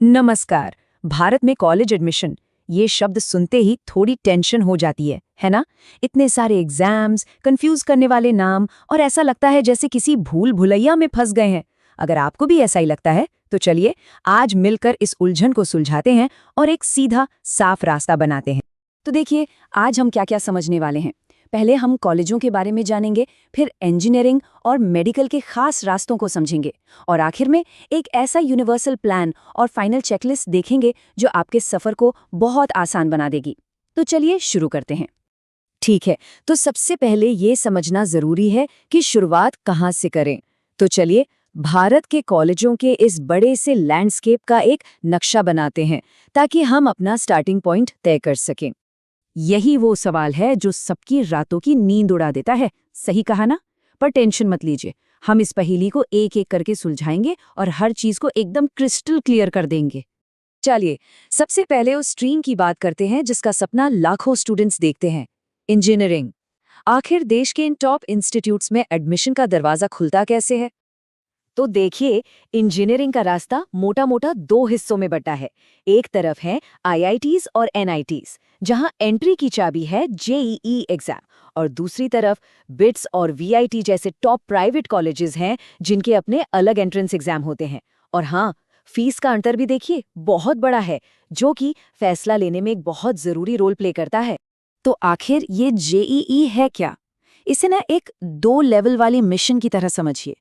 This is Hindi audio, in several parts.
नमस्कार। भारत में कॉलेज एडमिशन ये शब्द सुनते ही थोड़ी टेंशन हो जाती है ना? इतने सारे एग्जाम्स, कंफ्यूज करने वाले नाम और ऐसा लगता है जैसे किसी भूल भुलैया में फंस गए हैं। अगर आपको भी ऐसा ही लगता है तो चलिए आज मिलकर इस उलझन को सुलझाते हैं और एक सीधा साफ रास्ता बनाते हैं। तो देखिए, आज हम क्या-क्या समझने वाले हैं। पहले हम कॉलेजों के बारे में जानेंगे, फिर इंजीनियरिंग और मेडिकल के खास रास्तों को समझेंगे और आखिर में एक ऐसा यूनिवर्सल प्लान और फाइनल चेकलिस्ट देखेंगे जो आपके सफर को बहुत आसान बना देगी। तो चलिए शुरू करते हैं। ठीक है, तो सबसे पहले ये समझना जरूरी है कि शुरुआत कहाँ से करें। तो चलिए भारत के कॉलेजों के इस बड़े से लैंडस्केप का एक नक्शा बनाते हैं ताकि हम अपना स्टार्टिंग पॉइंट तय कर सकें। यही वो सवाल है जो सबकी रातों की नींद उड़ा देता है, सही कहा ना? पर टेंशन मत लीजिए, हम इस पहेली को एक एक करके सुलझाएंगे और हर चीज को एकदम क्रिस्टल क्लियर कर देंगे। चलिए, सबसे पहले उस स्ट्रीम की बात करते हैं जिसका सपना लाखों स्टूडेंट्स देखते हैं, इंजीनियरिंग। आखिर देश के इन टॉप इंस्टीट्यूट्स में एडमिशन का दरवाजा खुलता कैसे है? तो देखिए, इंजीनियरिंग का रास्ता मोटा मोटा दो हिस्सों में बटा है। एक तरफ है आईआईटीज और एनआईटीज, जहां एंट्री की चाबी है जेईई एग्जाम, और दूसरी तरफ बिट्स और वीआईटी जैसे टॉप प्राइवेट कॉलेजेस हैं जिनके अपने अलग एंट्रेंस एग्जाम होते हैं। और हाँ, फीस का अंतर भी देखिए बहुत बड़ा है, जो कि फैसला लेने में एक बहुत जरूरी रोल प्ले करता है। तो आखिर ये जेईई है क्या? इसे ना एक 2 लेवल वाली मिशन की तरह समझिए।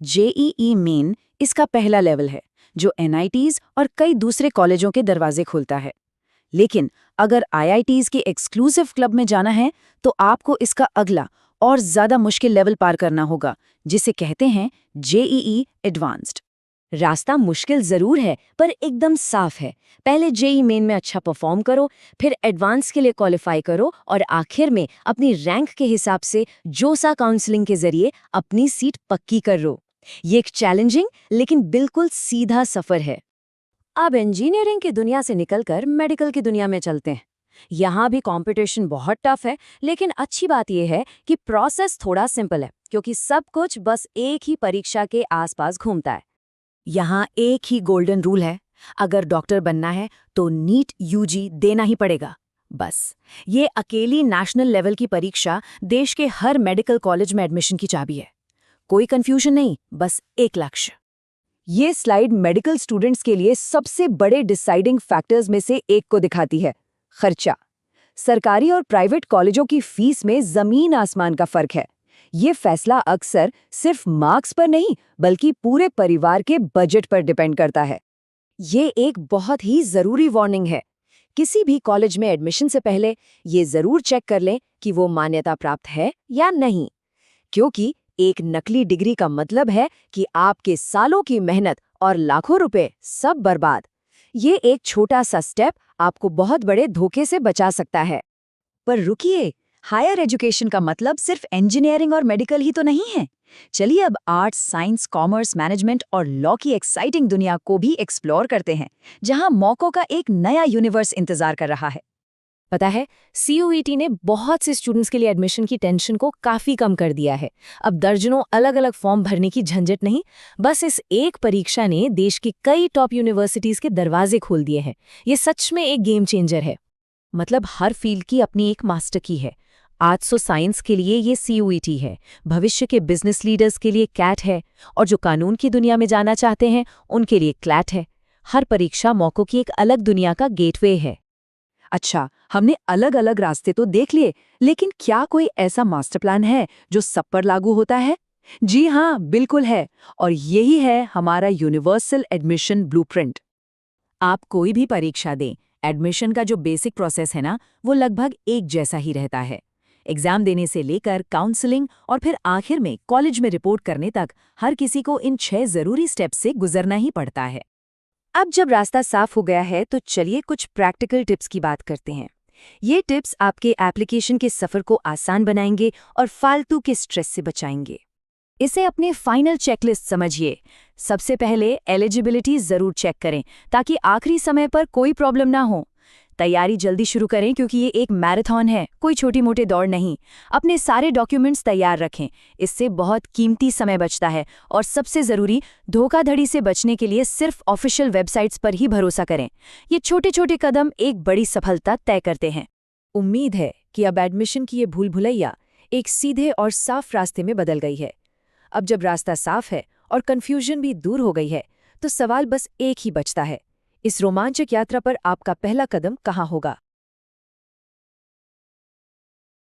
जेईई मेन इसका पहला लेवल है, जो एनआईटीज और कई दूसरे कॉलेजों के दरवाजे खोलता है। लेकिन अगर आईआईटीज के एक्सक्लूसिव क्लब में जाना है तो आपको इसका अगला और ज्यादा मुश्किल लेवल पार करना होगा, जिसे कहते हैं जेईई एडवांस्ड। रास्ता मुश्किल जरूर है पर एकदम साफ है। पहले जेईई मेन में अच्छा परफॉर्म करो, फिर एडवांस के लिए क्वालिफाई करो और आखिर में अपनी रैंक के हिसाब से जोसा काउंसलिंग के जरिए अपनी सीट पक्की कर लो। ये एक चैलेंजिंग लेकिन बिल्कुल सीधा सफर है। अब इंजीनियरिंग की दुनिया से निकलकर मेडिकल की दुनिया में चलते हैं। यहाँ भी कंपटीशन बहुत टफ है, लेकिन अच्छी बात यह है कि प्रोसेस थोड़ा सिंपल है, क्योंकि सब कुछ बस एक ही परीक्षा के आसपास घूमता है। यहाँ एक ही गोल्डन रूल है, अगर डॉक्टर बनना है तो नीट यूजी देना ही पड़ेगा। बस ये अकेली नेशनल लेवल की परीक्षा देश के हर मेडिकल कॉलेज में एडमिशन की चाबी है। कोई कंफ्यूजन नहीं, बस एक लक्ष्य। ये स्लाइड मेडिकल स्टूडेंट्स के लिए सबसे बड़े डिसाइडिंग फैक्टर्स में से एक को दिखाती है, खर्चा। सरकारी और प्राइवेट कॉलेजों की फीस में जमीन आसमान का फर्क है। ये फैसला अक्सर सिर्फ मार्क्स पर नहीं बल्कि पूरे परिवार के बजट पर डिपेंड करता है। ये एक बहुत ही जरूरी वार्निंग है। किसी भी कॉलेज में एडमिशन से पहले ये जरूर चेक कर लें कि वो मान्यता प्राप्त है या नहीं, क्योंकि एक नकली डिग्री का मतलब है कि आपके सालों की मेहनत और लाखों रुपए सब बर्बाद। ये एक छोटा सा स्टेप आपको बहुत बड़े धोखे से बचा सकता है। पर रुकिए, हायर एजुकेशन का मतलब सिर्फ इंजीनियरिंग और मेडिकल ही तो नहीं है। चलिए अब आर्ट्स, साइंस, कॉमर्स, मैनेजमेंट और लॉ की एक्साइटिंग दुनिया को भी एक्सप्लोर करते हैं, जहां मौकों का एक नया यूनिवर्स इंतजार कर रहा है। पता है, सीयूईटी ने बहुत से स्टूडेंट्स के लिए एडमिशन की टेंशन को काफी कम कर दिया है। अब दर्जनों अलग अलग फॉर्म भरने की झंझट नहीं, बस इस एक परीक्षा ने देश की कई टॉप यूनिवर्सिटीज के दरवाजे खोल दिए हैं। ये सच में एक गेम चेंजर है। मतलब हर फील्ड की अपनी एक मास्टर की है। आर्ट्स और साइंस के लिए ये सीयूईटी है, भविष्य के बिजनेस लीडर्स के लिए कैट है, और जो कानून की दुनिया में जाना चाहते हैं उनके लिए क्लैट है। हर परीक्षा मौकों की एक अलग दुनिया का गेटवे है। अच्छा, हमने अलग अलग रास्ते तो देख लिए, लेकिन क्या कोई ऐसा मास्टर प्लान है जो सब पर लागू होता है? जी हाँ, बिल्कुल है। और यही है हमारा यूनिवर्सल एडमिशन ब्लूप्रिंट। आप कोई भी परीक्षा दें, एडमिशन का जो बेसिक प्रोसेस है ना, वो लगभग एक जैसा ही रहता है। एग्जाम देने से लेकर काउंसलिंग और फिर आखिर में कॉलेज में रिपोर्ट करने तक हर किसी को इन 6 जरूरी स्टेप्स से गुजरना ही पड़ता है। अब जब रास्ता साफ हो गया है तो चलिए कुछ प्रैक्टिकल टिप्स की बात करते हैं। ये टिप्स आपके एप्लीकेशन के सफर को आसान बनाएंगे और फालतू के स्ट्रेस से बचाएंगे। इसे अपने फाइनल चेकलिस्ट समझिए। सबसे पहले एलिजिबिलिटी जरूर चेक करें ताकि आखिरी समय पर कोई प्रॉब्लम ना हो। तैयारी जल्दी शुरू करें क्योंकि ये एक मैराथन है, कोई छोटी मोटी दौड़ नहीं। अपने सारे डॉक्यूमेंट्स तैयार रखें, इससे बहुत कीमती समय बचता है। और सबसे ज़रूरी, धोखाधड़ी से बचने के लिए सिर्फ ऑफिशियल वेबसाइट्स पर ही भरोसा करें। ये छोटे छोटे कदम एक बड़ी सफलता तय करते हैं। उम्मीद है कि अब एडमिशन की ये भूल भुलैया एक सीधे और साफ रास्ते में बदल गई है। अब जब रास्ता साफ है और कन्फ्यूजन भी दूर हो गई है, तो सवाल बस एक ही बचता है, इस रोमांचक यात्रा पर आपका पहला कदम कहाँ होगा।